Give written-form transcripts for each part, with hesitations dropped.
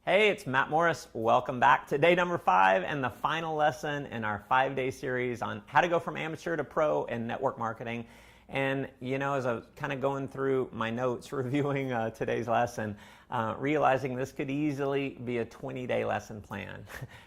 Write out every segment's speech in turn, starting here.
Hey, it's Matt Morris. Welcome back to day number 5 and the final lesson in our 5-day series on how to go from amateur to pro in network marketing. And as I was kind of going through my notes, reviewing today's lesson, realizing this could easily be a 20-day lesson plan.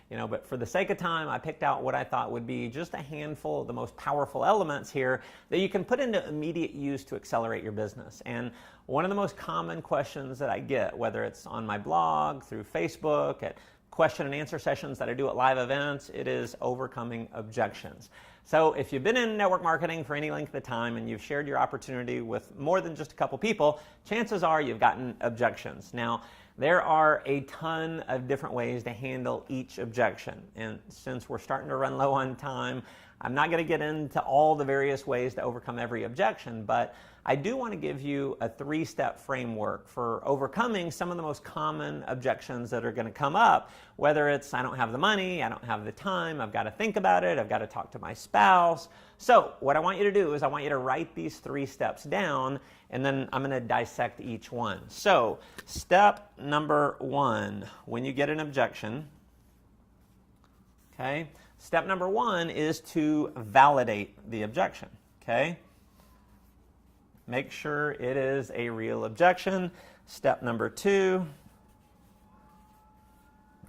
But for the sake of time, I picked out what I thought would be just a handful of the most powerful elements here that you can put into immediate use to accelerate your business. And one of the most common questions that I get, whether it's on my blog, through Facebook, at question and answer sessions that I do at live events, it is overcoming objections. So if you've been in network marketing for any length of time and you've shared your opportunity with more than just a couple people, chances are you've gotten objections. Now, there are a ton of different ways to handle each objection. And since we're starting to run low on time, I'm not going to get into all the various ways to overcome every objection, but I do want to give you a 3-step framework for overcoming some of the most common objections that are going to come up, whether it's I don't have the money, I don't have the time, I've got to think about it, I've got to talk to my spouse. So what I want you to do is I want you to write these 3 steps down, and then I'm going to dissect each one. So step number 1, when you get an objection, okay? Step number 1 is to validate the objection, okay? Make sure it is a real objection. Step number 2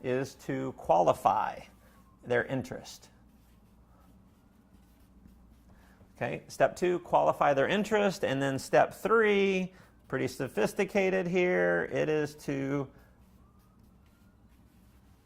is to qualify their interest. Okay, step 2, qualify their interest. And then step 3, pretty sophisticated here, it is to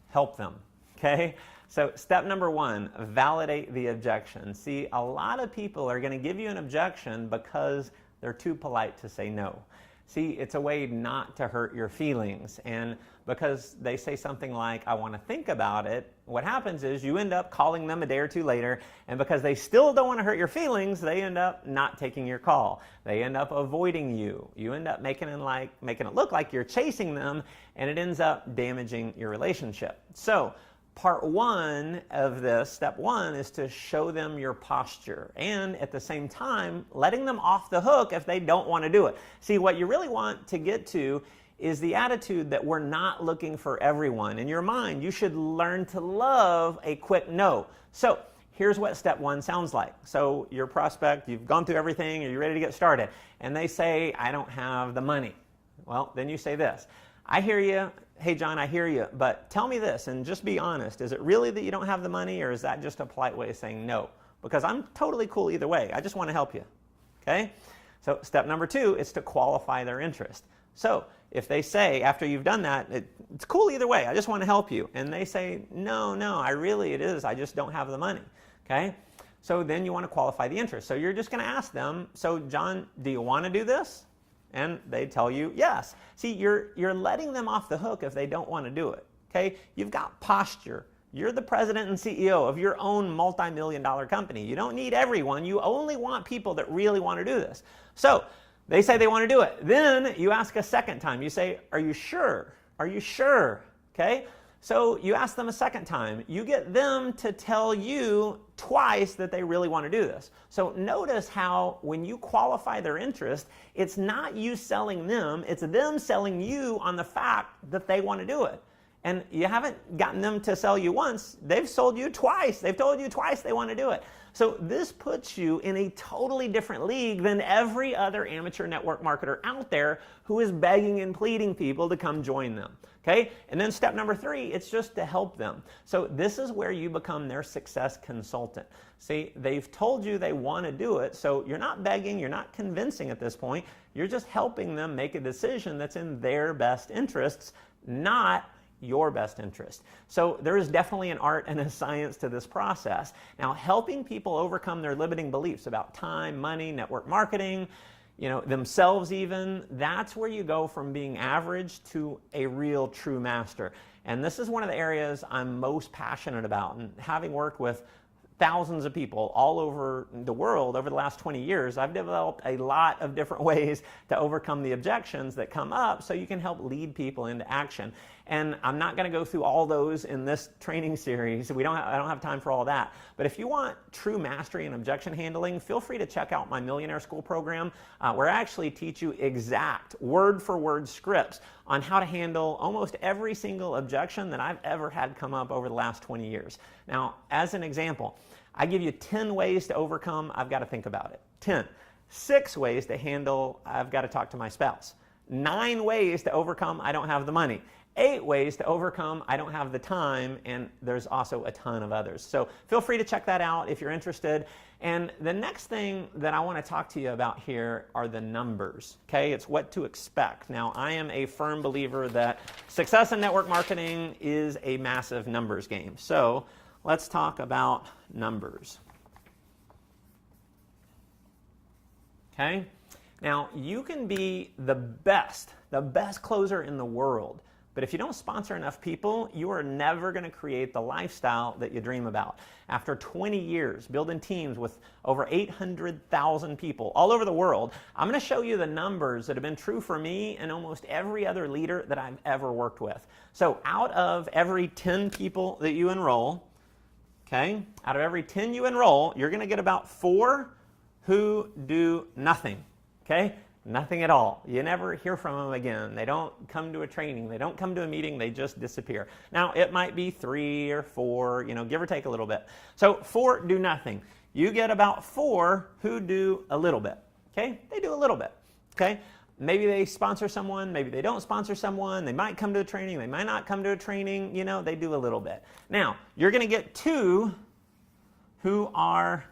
help them, okay? So step number 1, validate the objection. See, a lot of people are going to give you an objection because they're too polite to say no. See, it's a way not to hurt your feelings. And because they say something like, I want to think about it, what happens is you end up calling them a day or 2 later, and because they still don't want to hurt your feelings, they end up not taking your call. They end up avoiding you. You end up making it look like you're chasing them, and it ends up damaging your relationship. So part 1 of this, step 1, is to show them your posture, and at the same time, letting them off the hook if they don't want to do it. See, what you really want to get to is the attitude that we're not looking for everyone. In your mind, you should learn to love a quick no. So here's what step 1 sounds like. So your prospect, you've gone through everything, are you ready to get started? And they say, I don't have the money. Well, then you say this, I hear you. Hey, John, I hear you, but tell me this, and just be honest. Is it really that you don't have the money, or is that just a polite way of saying no? Because I'm totally cool either way. I just want to help you, okay? So step number 2 is to qualify their interest. So if they say, after you've done that, it's cool either way, I just want to help you, and they say, no, it is, I just don't have the money, okay? So then you want to qualify the interest. So you're just going to ask them, so John, do you want to do this? And they tell you yes. See, you're letting them off the hook if they don't want to do it, okay? You've got posture. You're the president and CEO of your own multi-million-dollar company. You don't need everyone. You only want people that really want to do this. So they say they want to do it. Then you ask a second time. You say, are you sure? Are you sure? Okay? So you ask them a second time. You get them to tell you twice that they really want to do this. So notice how when you qualify their interest, it's not you selling them, it's them selling you on the fact that they want to do it. And you haven't gotten them to sell you once, they've sold you twice. They've told you twice they want to do it. So this puts you in a totally different league than every other amateur network marketer out there who is begging and pleading people to come join them. Okay? And then step number 3, it's just to help them. So this is where you become their success consultant. See, they've told you they want to do it, so you're not begging, you're not convincing at this point, you're just helping them make a decision that's in their best interests, not your best interest. So there is definitely an art and a science to this process. Now, helping people overcome their limiting beliefs about time, money, network marketing, themselves even, that's where you go from being average to a real true master. And this is one of the areas I'm most passionate about. And having worked with thousands of people all over the world over the last 20 years, I've developed a lot of different ways to overcome the objections that come up so you can help lead people into action. And I'm not going to go through all those in this training series. I don't have time for all that. But if you want true mastery in objection handling, feel free to check out my Millionaire School program, where I actually teach you exact word-for-word scripts on how to handle almost every single objection that I've ever had come up over the last 20 years. Now, as an example, I give you 10 ways to overcome, I've got to think about it. 10. 6 ways to handle, I've got to talk to my spouse. 9 ways to overcome, I don't have the money. 8 ways to overcome, I don't have the time, and there's also a ton of others. So feel free to check that out if you're interested. And the next thing that I want to talk to you about here are the numbers, okay? It's what to expect. Now, I am a firm believer that success in network marketing is a massive numbers game. So let's talk about numbers. Okay? Now, you can be the best closer in the world, but if you don't sponsor enough people, you are never going to create the lifestyle that you dream about. After 20 years building teams with over 800,000 people all over the world, I'm going to show you the numbers that have been true for me and almost every other leader that I've ever worked with. So out of every 10 people that you enroll, okay, out of every 10 you enroll, you're going to get about 4 who do nothing, okay? Nothing at all. You never hear from them again. They don't come to a training. They don't come to a meeting. They just disappear. Now, it might be 3 or 4, give or take a little bit. So 4 do nothing. You get about 4 who do a little bit, okay? They do a little bit, okay? Maybe they sponsor someone. Maybe they don't sponsor someone. They might come to a training. They might not come to a training. They do a little bit. Now, you're going to get 2 who are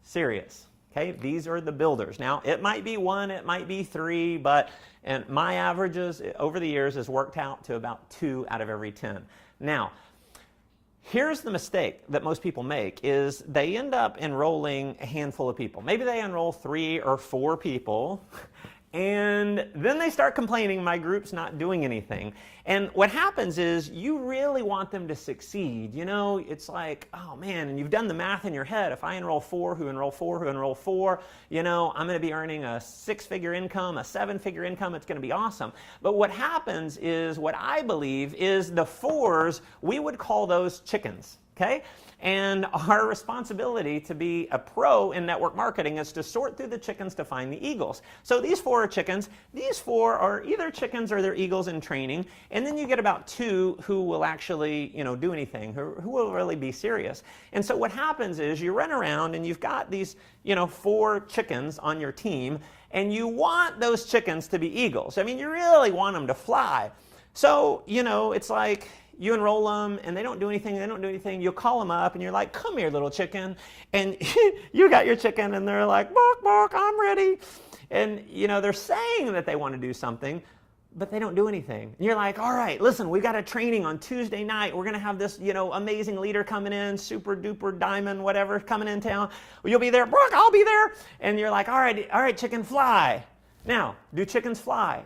serious. Okay, these are the builders. Now, it might be 1, it might be 3, and my averages over the years has worked out to about 2 out of every 10. Now, here's the mistake that most people make is they end up enrolling a handful of people. Maybe they enroll 3 or 4 people, and then they start complaining, my group's not doing anything. And what happens is you really want them to succeed. It's like, oh man, and you've done the math in your head. If I enroll 4 who enroll 4 who enroll 4, I'm going to be earning a 6-figure income, a 7-figure income. It's going to be awesome. But what happens is, what I believe is the 4s, we would call those chickens. Okay? And our responsibility to be a pro in network marketing is to sort through the chickens to find the eagles. So these 4 are chickens. These 4 are either chickens or they're eagles in training. And then you get about 2 who will actually, do anything, who will really be serious. And so what happens is you run around and you've got these, 4 chickens on your team, and you want those chickens to be eagles. I mean, you really want them to fly. So, it's like, you enroll them and they don't do anything, you'll call them up and you're like, come here, little chicken. And you got your chicken and they're like, bark, bark, I'm ready. And, they're saying that they want to do something, but they don't do anything. And you're like, all right, listen, we've got a training on Tuesday night. We're going to have this, amazing leader coming in, super duper diamond, whatever, coming in town. Well, you'll be there, bark, I'll be there. And you're like, all right, chicken, fly. Now, do chickens fly?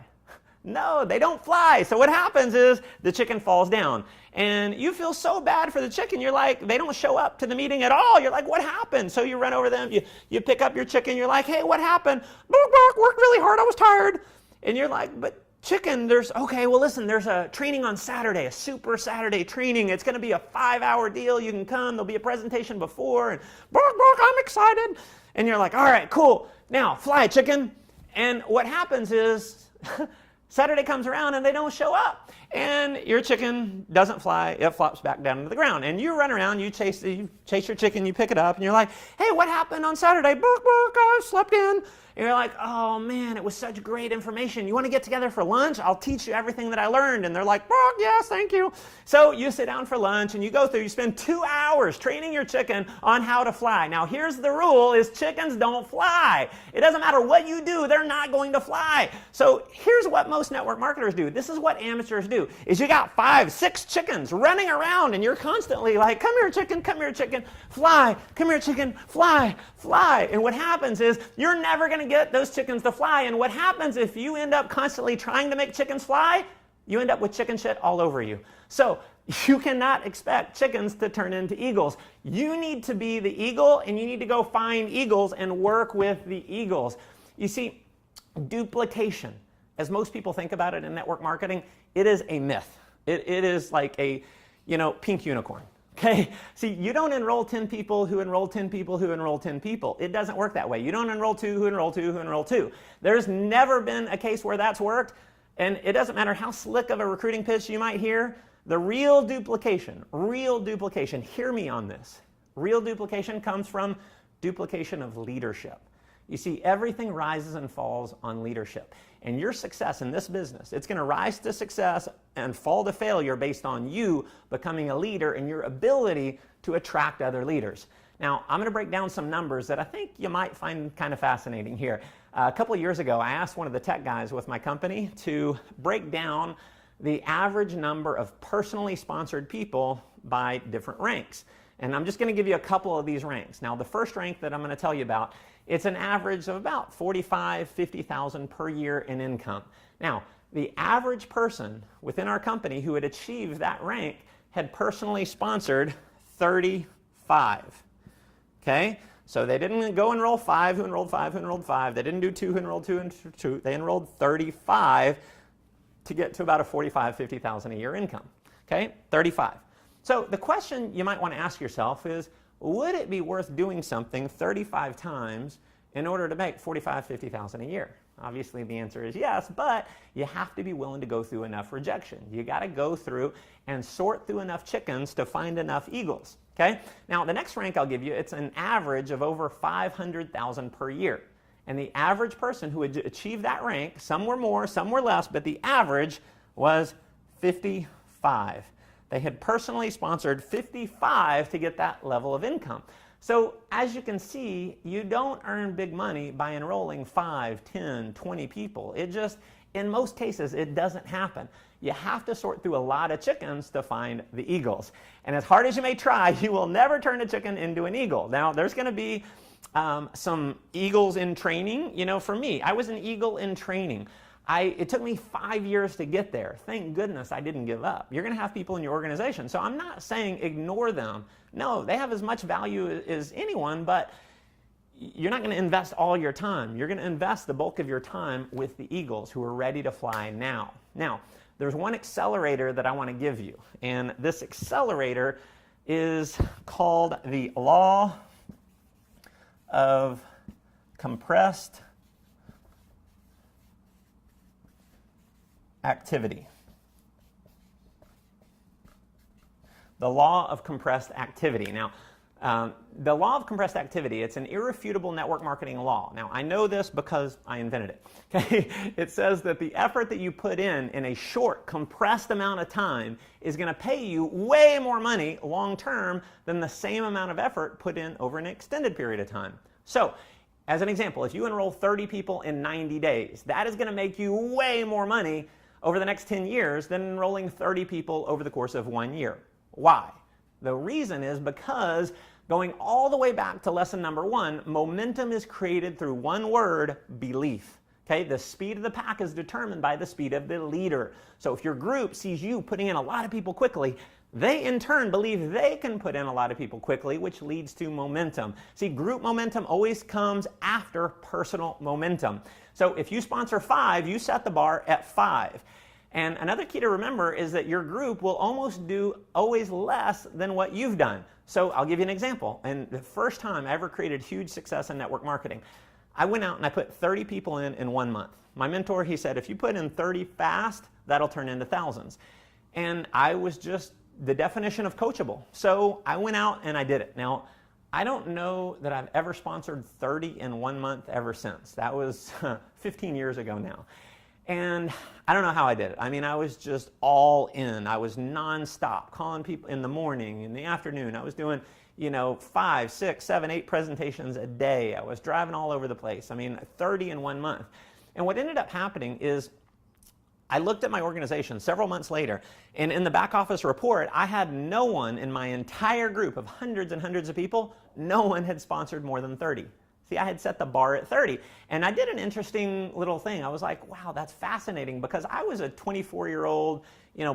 No, they don't fly. So what happens is the chicken falls down. And you feel so bad for the chicken. You're like, they don't show up to the meeting at all. You're like, what happened? So you run over them. You pick up your chicken. You're like, hey, what happened? Bark, bark, worked really hard. I was tired. And you're like, but chicken, there's a training on Saturday, a super Saturday training. It's going to be a 5-hour deal. You can come. There'll be a presentation before. And bark, bark, I'm excited. And you're like, all right, cool. Now, fly, chicken. And what happens is Saturday comes around and they don't show up. And your chicken doesn't fly, it flops back down to the ground. And you run around, you chase your chicken, you pick it up, and you're like, hey, what happened on Saturday? Bark, bark, I slept in. And you're like, oh man, it was such great information. You want to get together for lunch? I'll teach you everything that I learned. And they're like, bark, yes, thank you. So you sit down for lunch and you go through, you spend 2 hours training your chicken on how to fly. Now here's the rule is chickens don't fly. It doesn't matter what you do, they're not going to fly. So here's what most network marketers do. This is what amateurs do, is you got 5, 6 chickens running around and you're constantly like, come here chicken, fly, come here chicken, fly, fly. And what happens is you're never going to get those chickens to fly. And what happens if you end up constantly trying to make chickens fly? you end up with chicken shit all over you. So you cannot expect chickens to turn into eagles. You need to be the eagle, and you need to go find eagles and work with the eagles. You see, duplication, as most people think about it in network marketing, it is a myth. It is like a, pink unicorn. Okay? See, you don't enroll 10 people who enroll 10 people who enroll 10 people. It doesn't work that way. You don't enroll 2 who enroll 2 who enroll 2. There's never been a case where that's worked, and it doesn't matter how slick of a recruiting pitch you might hear. The real duplication, hear me on this. Real duplication comes from duplication of leadership. You see, everything rises and falls on leadership. And your success in this business, it's going to rise to success and fall to failure based on you becoming a leader and your ability to attract other leaders. Now, I'm going to break down some numbers that I think you might find kind of fascinating here. A couple of years ago, I asked one of the tech guys with my company to break down the average number of personally sponsored people by different ranks. And I'm just going to give you a couple of these ranks. Now, the first rank that I'm going to tell you about, it's an average of about $45,000, $50,000 per year in income. Now, the average person within our company who had achieved that rank had personally sponsored 35. Okay? So they didn't go enroll 5 who enrolled 5 who enrolled 5. They didn't do 2 who enrolled 2 and 2. They enrolled 35 to get to about a $45,000, $50,000 a year income. Okay? 35. So the question you might want to ask yourself is, would it be worth doing something 35 times in order to make $45,000, $50,000 a year? Obviously the answer is yes, but you have to be willing to go through enough rejection. You got to go through and sort through enough chickens to find enough eagles. Okay? Now the next rank I'll give you, it's an average of over $500,000 per year. And the average person who had achieved that rank, some were more, some were less, but the average was 55. They had personally sponsored 55 to get that level of income. So as you can see, you don't earn big money by enrolling 5, 10, 20 people. It just, in most cases, it doesn't happen. You have to sort through a lot of chickens to find the eagles. And as hard as you may try, you will never turn a chicken into an eagle. Now, there's going to be some eagles in training. For me, I was an eagle in training. It took me 5 years to get there. Thank goodness I didn't give up. You're going to have people in your organization. So I'm not saying ignore them. No, they have as much value as anyone, but you're not going to invest all your time. You're going to invest the bulk of your time with the eagles who are ready to fly now. Now, there's one accelerator that I want to give you. And this accelerator is called the law of compressed activity. The law of compressed activity. Now, the law of compressed activity, it's an irrefutable network marketing law. Now, I know this because I invented it. Okay? It says that the effort that you put in a short, compressed amount of time is going to pay you way more money long term than the same amount of effort put in over an extended period of time. So, as an example, if you enroll 30 people in 90 days, that is going to make you way more money over the next 10 years than enrolling 30 people over the course of 1 year. Why? The reason is because going all the way back to lesson number 1, momentum is created through one word, belief. Okay? The speed of the pack is determined by the speed of the leader. So if your group sees you putting in a lot of people quickly, they in turn believe they can put in a lot of people quickly, which leads to momentum. See, group momentum always comes after personal momentum. So if you sponsor 5, you set the bar at 5. And another key to remember is that your group will almost do always less than what you've done. So I'll give you an example. And the first time I ever created huge success in network marketing, I went out and I put 30 people in 1 month. My mentor, he said, if you put in 30 fast, that'll turn into thousands. And I was just the definition of coachable. So I went out and I did it. Now, I don't know that I've ever sponsored 30 in 1 month ever since. That was 15 years ago now. And I don't know how I did it. I mean, I was just all in. I was nonstop, calling people in the morning, in the afternoon. I was doing, 5, 6, 7, 8 presentations a day. I was driving all over the place. I mean, 30 in 1 month. And what ended up happening is I looked at my organization several months later, and in the back office report, I had no one in my entire group of hundreds and hundreds of people, no one had sponsored more than 30. See, I had set the bar at 30. And I did an interesting little thing. I was like, wow, that's fascinating, because I was a 24-year-old,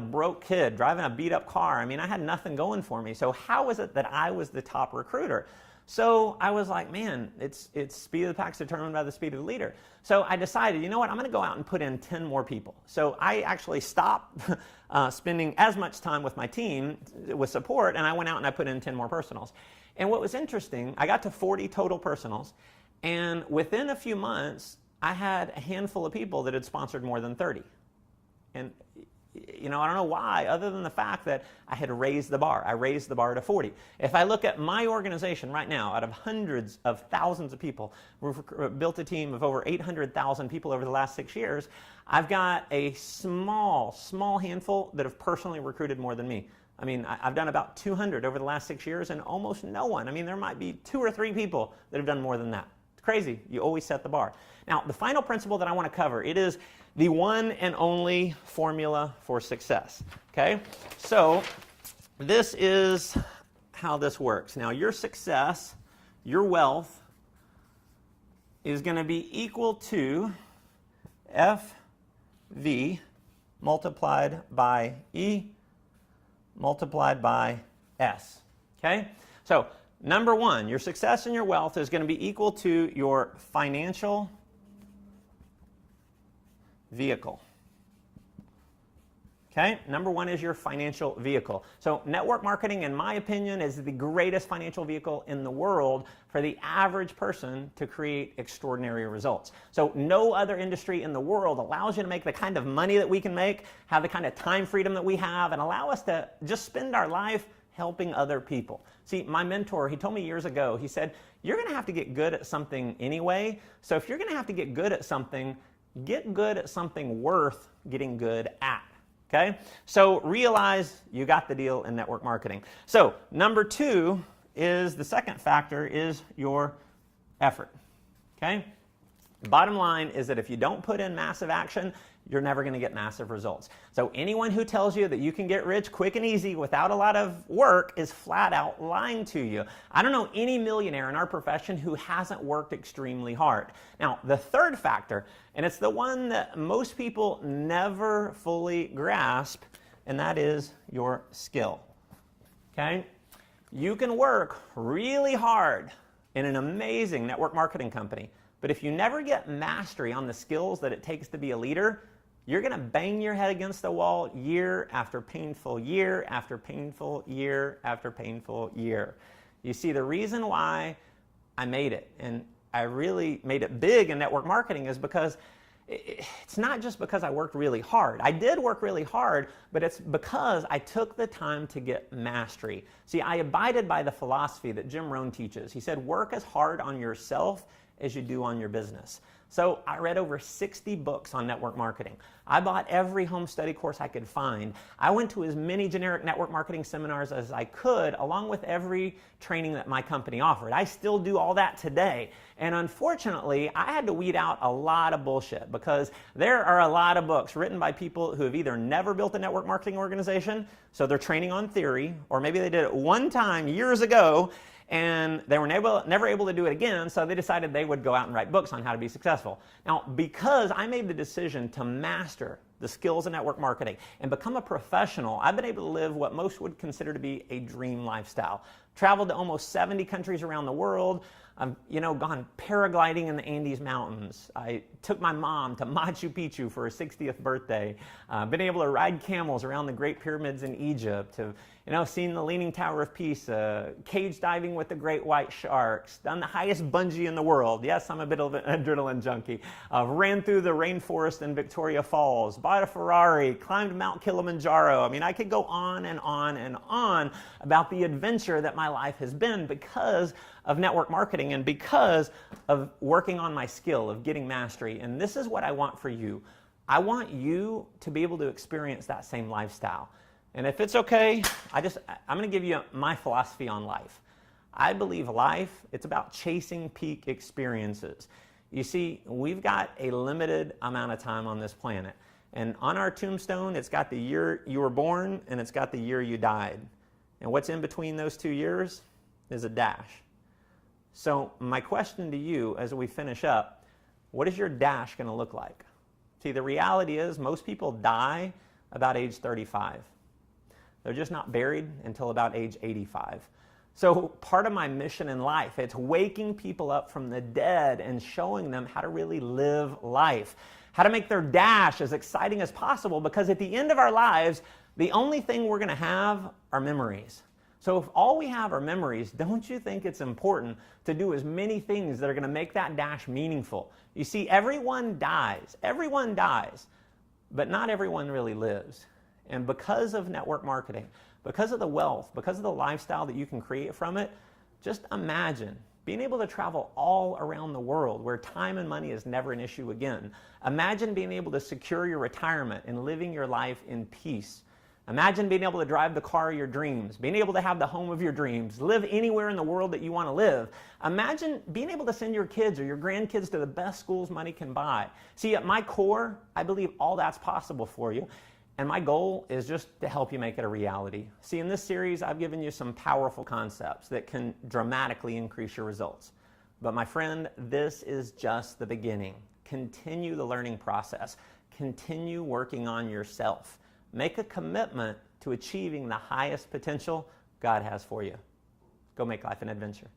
broke kid driving a beat-up car. I mean, I had nothing going for me. So how was it that I was the top recruiter? So I was like, man, it's speed of the pack's determined by the speed of the leader. So I decided, you know what, I'm going to go out and put in 10 more people. So I actually stopped spending as much time with my team with support, and I went out and I put in 10 more personals. And what was interesting, I got to 40 total personals, and within a few months, I had a handful of people that had sponsored more than 30. And I don't know why, other than the fact that I had raised the bar. I raised the bar to 40. If I look at my organization right now, out of hundreds of thousands of people, we've built a team of over 800,000 people over the last 6 years. I've got a small handful that have personally recruited more than me. I mean, I've done about 200 over the last 6 years, and almost no one. I mean, there might be 2 or 3 people that have done more than that. It's crazy. You always set the bar. Now, the final principle that I want to cover, it is the one and only formula for success. Okay? So, this is how this works. Now, your success, your wealth, is going to be equal to FV multiplied by E multiplied by S. Okay? So, number one, your success and your wealth is going to be equal to your financial vehicle. Okay? Number one is your financial vehicle. So network marketing, in my opinion, is the greatest financial vehicle in the world for the average person to create extraordinary results. So no other industry in the world allows you to make the kind of money that we can make, have the kind of time freedom that we have, and allow us to just spend our life helping other people. See, my mentor, he told me years ago, he said, you're going to have to get good at something anyway. So if you're going to have to get good at something, get good at something worth getting good at. Okay? So realize you got the deal in network marketing. So number two is, the second factor is your effort. Okay? Bottom line is that if you don't put in massive action, you're never going to get massive results. So anyone who tells you that you can get rich quick and easy without a lot of work is flat out lying to you. I don't know any millionaire in our profession who hasn't worked extremely hard. Now, the third factor, and it's the one that most people never fully grasp, and that is your skill. Okay? You can work really hard in an amazing network marketing company, but if you never get mastery on the skills that it takes to be a leader, you're going to bang your head against the wall year after painful year after painful year after painful year. You see, the reason why I made it, and I really made it big in network marketing, is because it's not just because I worked really hard. I did work really hard, but it's because I took the time to get mastery. See, I abided by the philosophy that Jim Rohn teaches. He said, work as hard on yourself as you do on your business. So I read over 60 books on network marketing. I bought every home study course I could find. I went to as many generic network marketing seminars as I could, along with every training that my company offered. I still do all that today. And unfortunately, I had to weed out a lot of bullshit, because there are a lot of books written by people who have either never built a network marketing organization, so they're training on theory, or maybe they did it one time years ago, and they were never able to do it again, so they decided they would go out and write books on how to be successful. Now, because I made the decision to master the skills of network marketing and become a professional, I've been able to live what most would consider to be a dream lifestyle. Traveled to almost 70 countries around the world. I've gone paragliding in the Andes Mountains. I took my mom to Machu Picchu for her 60th birthday. Been able to ride camels around the Great Pyramids in Egypt. Have seen the Leaning Tower of Pisa, cage diving with the great white sharks, done the highest bungee in the world. Yes, I'm a bit of an adrenaline junkie. Ran through the rainforest in Victoria Falls, bought a Ferrari, climbed Mount Kilimanjaro. I mean, I could go on and on and on about the adventure that my life has been because of network marketing and because of working on my skill of getting mastery. And this is what I want for you. I want you to be able to experience that same lifestyle. And if it's okay, I'm going to give you my philosophy on life. I believe life, it's about chasing peak experiences. You see, we've got a limited amount of time on this planet. And on our tombstone, it's got the year you were born and it's got the year you died. And what's in between those 2 years is a dash. So my question to you as we finish up, what is your dash going to look like? See, the reality is most people die about age 35. They're just not buried until about age 85. So part of my mission in life, it's waking people up from the dead and showing them how to really live life, how to make their dash as exciting as possible, because at the end of our lives, the only thing we're going to have are memories. So if all we have are memories, don't you think it's important to do as many things that are going to make that dash meaningful? You see, everyone dies, but not everyone really lives. And because of network marketing, because of the wealth, because of the lifestyle that you can create from it, just imagine being able to travel all around the world where time and money is never an issue again. Imagine being able to secure your retirement and living your life in peace. Imagine being able to drive the car of your dreams, being able to have the home of your dreams, live anywhere in the world that you want to live. Imagine being able to send your kids or your grandkids to the best schools money can buy. See, at my core, I believe all that's possible for you. And my goal is just to help you make it a reality. See, in this series, I've given you some powerful concepts that can dramatically increase your results. But my friend, this is just the beginning. Continue the learning process. Continue working on yourself. Make a commitment to achieving the highest potential God has for you. Go make life an adventure.